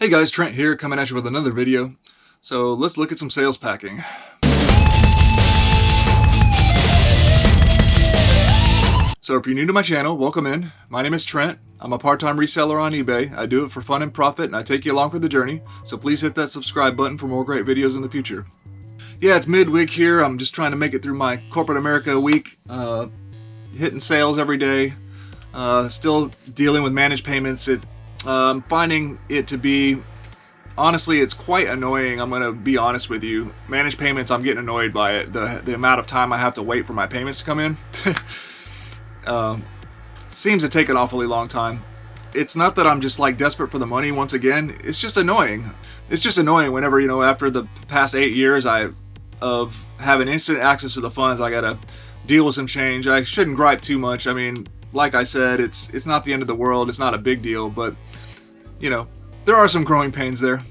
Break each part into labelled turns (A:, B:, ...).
A: Hey guys, Trent here, coming at you with another video. So let's look at some sales packing. So if you're new to my channel, welcome in. My name is Trent. I'm a part-time reseller on eBay. I do it for fun and profit, and I take you along for the journey. So please hit that subscribe button for more great videos in the future. Yeah, it's midweek here. I'm just trying to make it through my corporate America week. Hitting sales every day. Still dealing with managed payments. I'm finding it to be, honestly, it's quite annoying. I'm going to be honest with you. Managed payments, I'm getting annoyed by it. The amount of time I have to wait for my payments to come in. Seems to take an awfully long time. It's not that I'm just like desperate for the money once again. It's just annoying. It's just annoying whenever, after the past 8 years of having instant access to the funds, I got to deal with some change. I shouldn't gripe too much. I mean, like I said, it's not the end of the world. It's not a big deal, but there are some growing pains there.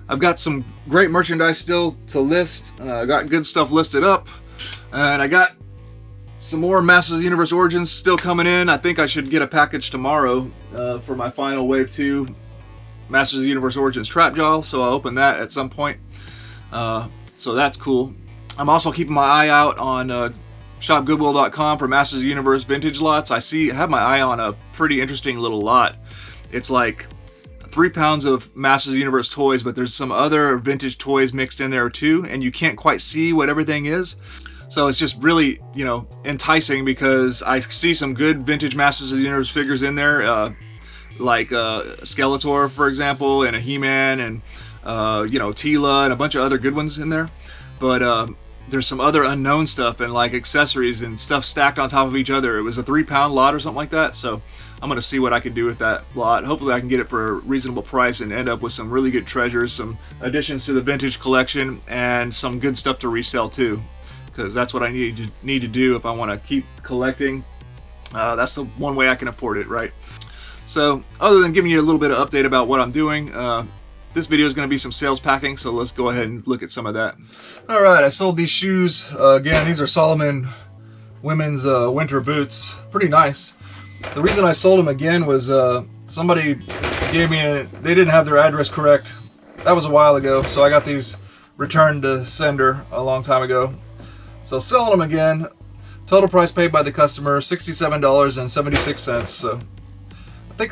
A: I've got some great merchandise still to list. I got good stuff listed up, and I got some more Masters of the Universe Origins still coming in. I think I should get a package tomorrow for my final Wave 2 Masters of the Universe Origins Trap Jaw, so I'll open that at some point. So that's cool. I'm also keeping my eye out on shopgoodwill.com for Masters of the Universe vintage lots. I have my eye on a pretty interesting little lot. It's like 3 pounds of Masters of the Universe toys, but there's some other vintage toys mixed in there too, and you can't quite see what everything is. So it's just really, enticing, because I see some good vintage Masters of the Universe figures in there, like Skeletor, for example, and a He-Man, and Tila, and a bunch of other good ones in there. But there's some other unknown stuff, and like accessories and stuff stacked on top of each other. It was a 3 pound lot or something like that, so I'm going to see what I can do with that lot. Hopefully I can get it for a reasonable price and end up with some really good treasures, some additions to the vintage collection, and some good stuff to resell too, because that's what I need to do if I want to keep collecting. That's the one way I can afford it, right? So other than giving you a little bit of update about what I'm doing, this video is going to be some sales packing, so let's go ahead and look at some of that. Alright, I sold these shoes. Again, these are Solomon women's winter boots. Pretty nice. The reason I sold them again was somebody gave me they didn't have their address correct. That was a while ago, so I got these returned to sender a long time ago. So selling them again. Total price paid by the customer, $67.76. So I think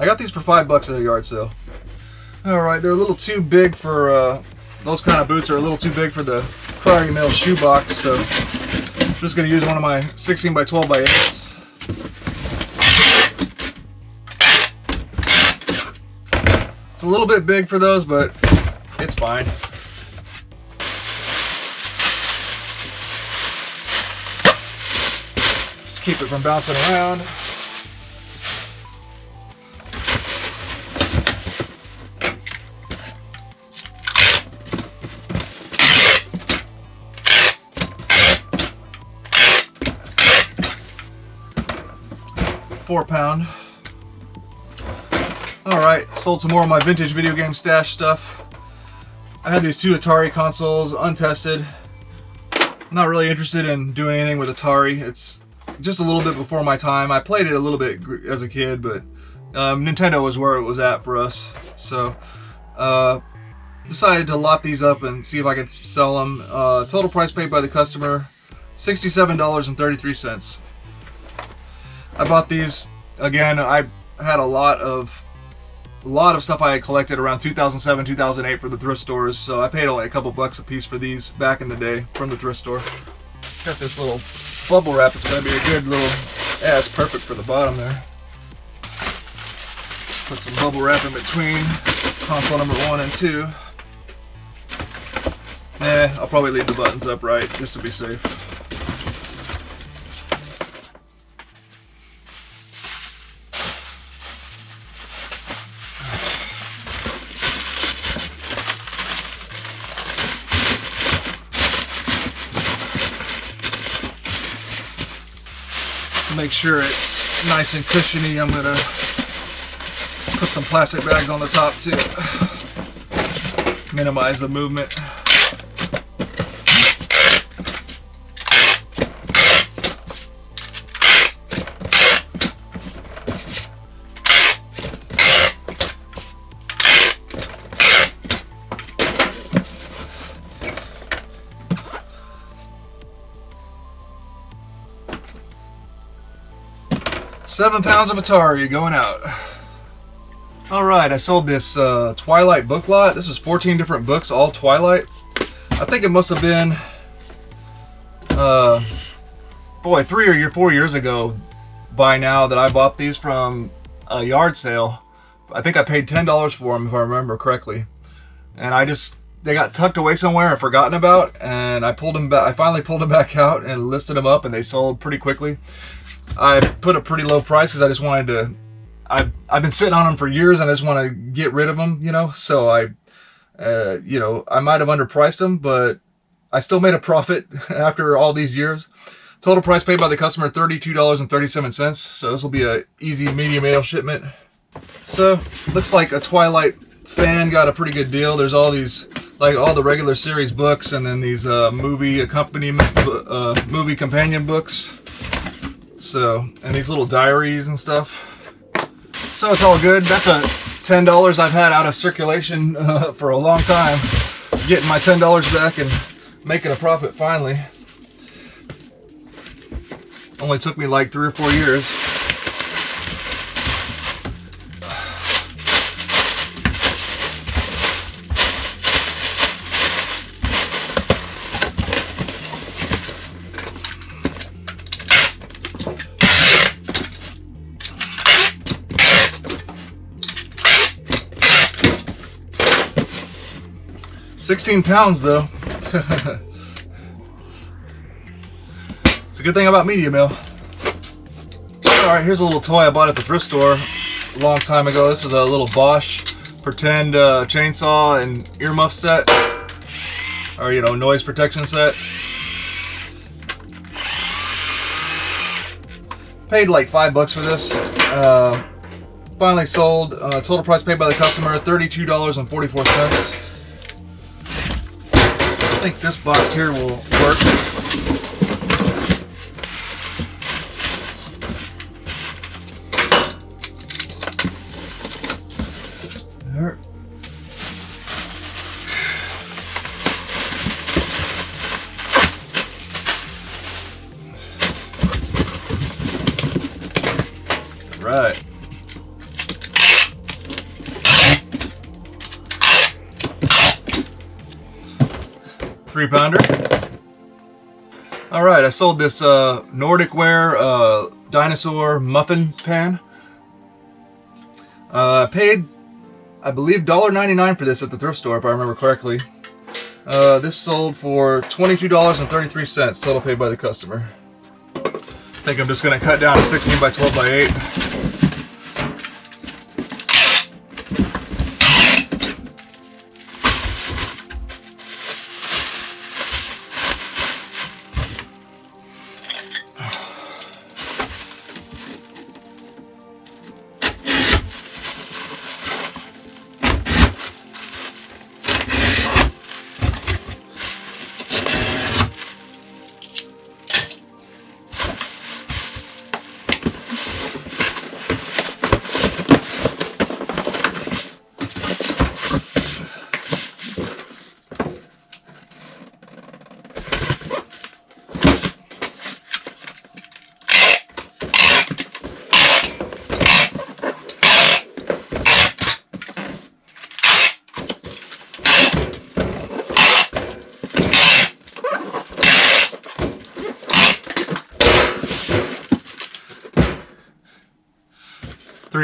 A: I got these for $5 at a yard sale. Alright, they're a little too big for, those kind of boots are a little too big for the Prairie Mill shoebox, so I'm just going to use one of my 16 by 12 by 8s. It's a little bit big for those, but it's fine. Just keep it from bouncing around. £4. Alright, sold some more of my vintage video game stash stuff. I had these 2 Atari consoles untested. I'm not really interested in doing anything with Atari. It's just a little bit before my time. I played it a little bit as a kid, but Nintendo was where it was at for us. So decided to lot these up and see if I could sell them. Total price paid by the customer, $67.33. I bought these, again, I had a lot of stuff I had collected around 2007, 2008 for the thrift stores, so I paid only a couple bucks a piece for these back in the day from the thrift store. Got this little bubble wrap. It's going to be a good little, yeah, it's perfect for the bottom there. Put some bubble wrap in between console number 1 and 2. I'll probably leave the buttons upright just to be safe. To make sure it's nice and cushiony, I'm gonna put some plastic bags on the top to minimize the movement. 7 pounds of Atari going out. Alright, I sold this Twilight book lot. This is 14 different books, all Twilight. I think it must have been, boy, 3 or 4 years ago by now that I bought these from a yard sale. I think I paid $10 for them if I remember correctly. And they got tucked away somewhere and forgotten about, and I pulled them back. I finally pulled them back out and listed them up, and they sold pretty quickly. I put a pretty low price because I just wanted to. I've been sitting on them for years, and I just want to get rid of them, you know. So I might have underpriced them, but I still made a profit after all these years. Total price paid by the customer, $32.37. So this will be a easy medium ale shipment. So looks like a Twilight fan got a pretty good deal. There's all these, like all the regular series books, and then these movie companion books. So, and these little diaries and stuff. So it's all good. That's a $10 I've had out of circulation for a long time. Getting my $10 back and making a profit finally. Only took me like 3 or 4 years. $16 pounds though. It's a good thing about medium ale. Alright, here's a little toy I bought at the thrift store a long time ago. This is a little Bosch pretend chainsaw and earmuff set. Or, you know, noise protection set. Paid like $5 for this. Finally sold. Total price paid by the customer, $32.44. I think this box here will work. There. Right. Pounder. All right, I sold this Nordic Ware Dinosaur Muffin Pan. Paid, I believe, $1.99 for this at the thrift store, if I remember correctly. This sold for $22.33, total paid by the customer. I think I'm just going to cut down to 16 by 12 by 8.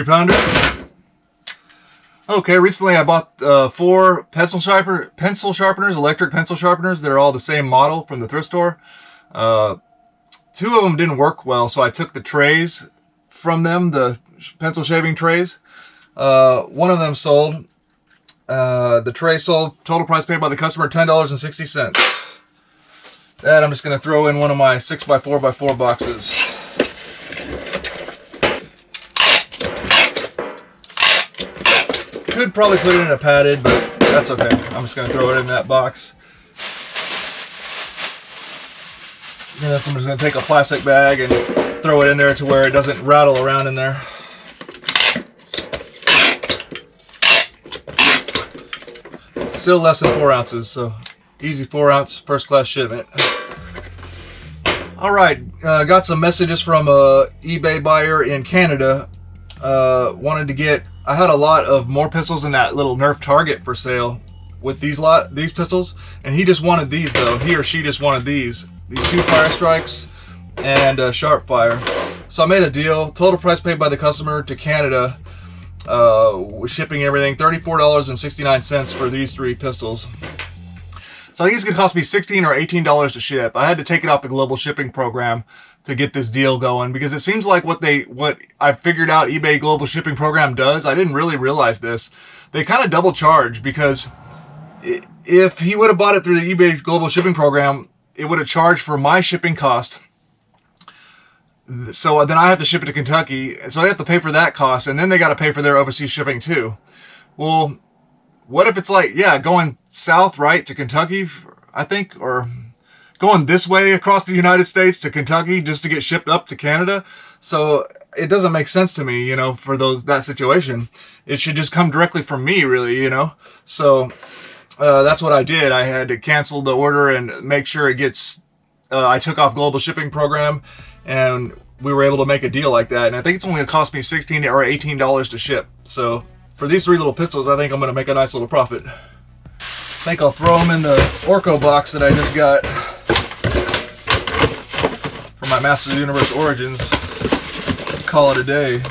A: Pounder. Okay, recently I bought 4 pencil sharpeners, electric pencil sharpeners. They're all the same model from the thrift store. 2 of them didn't work well, so I took the trays from them, the pencil shaving trays. One of them sold. The tray sold. Total price paid by the customer, $10.60. That I'm just going to throw in one of my 6x4x4 boxes. Could probably put it in a padded, but that's okay. I'm just going to throw it in that box. And then I'm just going to take a plastic bag and throw it in there to where it doesn't rattle around in there. Still less than 4 ounces, so easy 4 ounce first class shipment. All right, got some messages from a eBay buyer in Canada. Wanted to get. I had a lot of more pistols in that little Nerf target for sale with these pistols, and he just wanted these though. He or she just wanted these two Fire Strikes and Sharp Fire. So I made a deal. Total price paid by the customer to Canada, with shipping and everything, $34.69 for these 3 pistols. So I think it's gonna cost me $16 or $18 to ship. I had to take it off the global shipping program to get this deal going, because it seems like what I figured out eBay global shipping program does. I didn't really realize this. They kind of double charge, because if he would have bought it through the eBay global shipping program, it would have charged for my shipping cost. So then I have to ship it to Kentucky, so I have to pay for that cost, and then they got to pay for their overseas shipping too. Well, what if it's like, yeah, going south, right, to Kentucky, I think, or going this way across the United States to Kentucky just to get shipped up to Canada? So it doesn't make sense to me, you know, for that situation. It should just come directly from me, really, you know. So that's what I did. I had to cancel the order and make sure it gets. I took off global shipping program, and we were able to make a deal like that. And I think it's only going to cost me $16 or $18 to ship. So for these 3 little pistols, I think I'm going to make a nice little profit. I think I'll throw them in the Orco box that I just got for my Masters of the Universe Origins. Call it a day.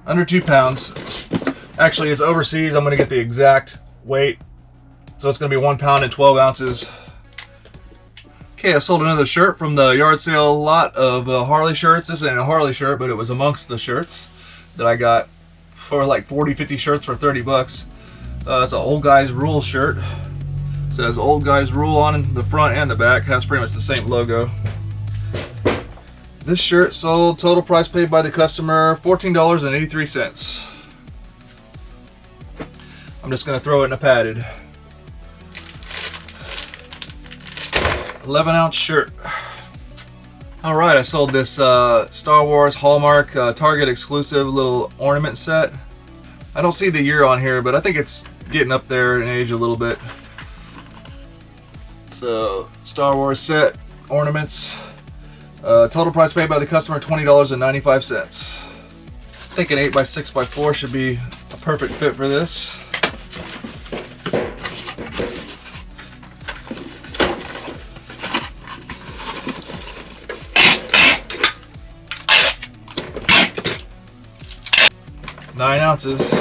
A: Under 2 pounds. Actually, it's overseas. I'm going to get the exact weight. So it's going to be 1 pound and 12 ounces. Okay, I sold another shirt from the yard sale lot of Harley shirts. This isn't a Harley shirt, but it was amongst the shirts that I got for like 40-50 shirts for 30 bucks. It's an Old Guys Rule shirt. It says Old Guys Rule on the front and the back. Has pretty much the same logo. This shirt sold, total price paid by the customer, $14.83. I'm just going to throw it in a padded 11-ounce shirt. Alright, I sold this Star Wars Hallmark Target exclusive little ornament set. I don't see the year on here, but I think it's getting up there in age a little bit. It's a Star Wars set, ornaments. Total price paid by the customer, $20.95. I think an 8x6x4 should be a perfect fit for this. Nine ounces.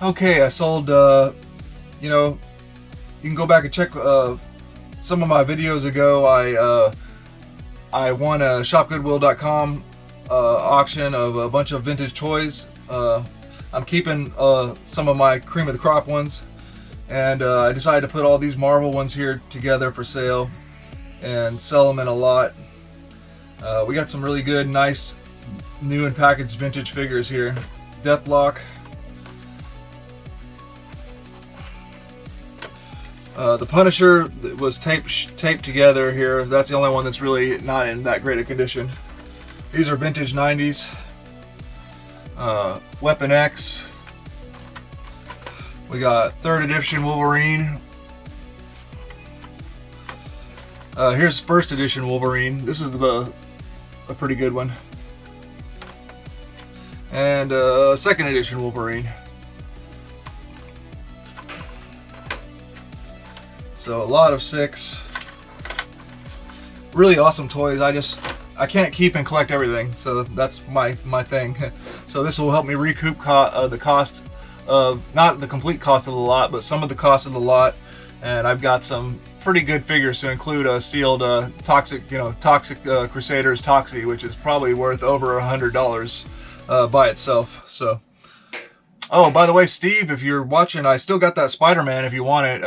A: Okay, I sold, you know, you can go back and check some of my videos ago. I won a shopgoodwill.com auction of a bunch of vintage toys. I'm keeping some of my cream of the crop ones, and I decided to put all these Marvel ones here together for sale and sell them in a lot. We got some really good, nice, new and packaged vintage figures here. Deathlock. The Punisher was taped together here. That's the only one that's really not in that great a condition. These are vintage 90s. Weapon X. We got 3rd edition Wolverine. Here's 1st edition Wolverine. This is a pretty good one. And 2nd edition Wolverine. So a lot of 6. Really awesome toys. I can't keep and collect everything, so that's my thing. So this will help me recoup the cost of, not the complete cost of the lot, but some of the cost of the lot. And I've got some pretty good figures to include a sealed Toxic Crusaders Toxie, which is probably worth over $100 by itself. So, oh, by the way, Steve, if you're watching, I still got that Spider-Man if you want it.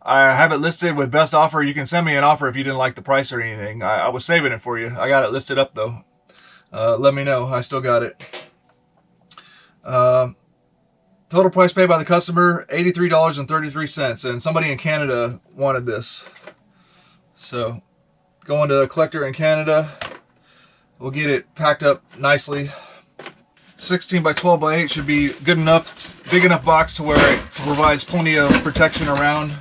A: I have it listed with best offer. You can send me an offer if you didn't like the price or anything. I was saving it for you. I got it listed up though. Let me know. I still got it. Total price paid by the customer, $83.33, and somebody in Canada wanted this. So, going to a collector in Canada. We'll get it packed up nicely. 16 by 12 by 8 should be good enough big enough box to where it provides plenty of protection around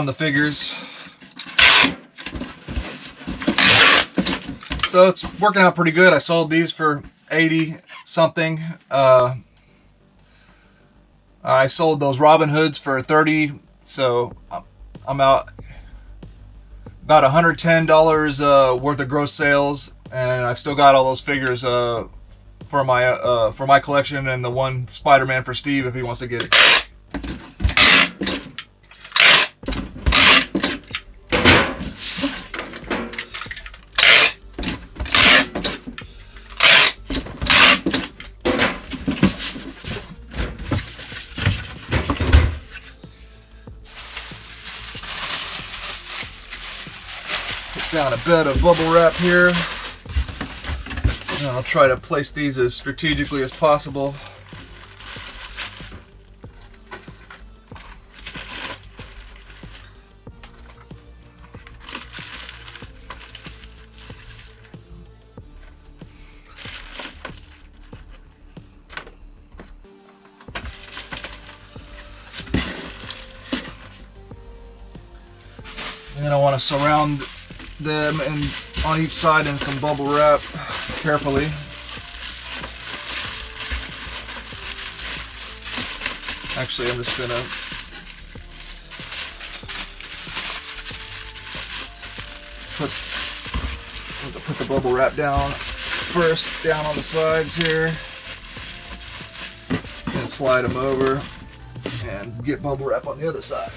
A: the figures. So it's working out pretty good. I sold these for 80 something. I sold those Robin Hoods for 30, so I'm out about $110 worth of gross sales, and I've still got all those figures for my collection, and the one Spider-Man for Steve if he wants to get it. Down a bed of bubble wrap here, and I'll try to place these as strategically as possible. And then I want to surround them and on each side in some bubble wrap carefully. Actually, I'm just gonna put the bubble wrap down first, down on the sides here, and slide them over and get bubble wrap on the other side.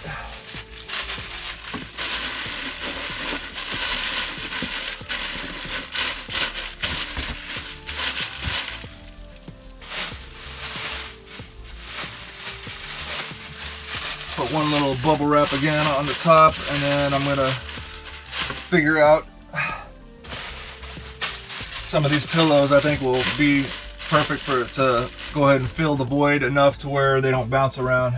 A: Put one little bubble wrap again on the top, and then I'm gonna figure out some of these pillows. I think will be perfect for it to go ahead and fill the void enough to where they don't bounce around.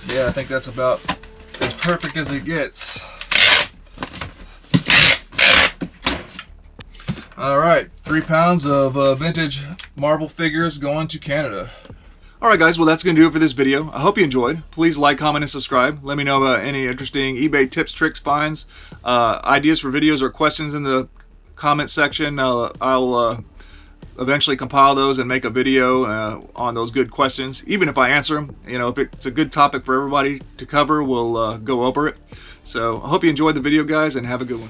A: Yeah, I think that's about as perfect as it gets. Alright, 3 pounds of vintage Marvel figures going to Canada. Alright guys, well that's going to do it for this video. I hope you enjoyed. Please like, comment, and subscribe. Let me know about any interesting eBay tips, tricks, finds, ideas for videos, or questions in the comment section. I'll eventually compile those and make a video on those good questions, even if I answer them. You know, if it's a good topic for everybody to cover, we'll go over it. So I hope you enjoyed the video, guys, and have a good one.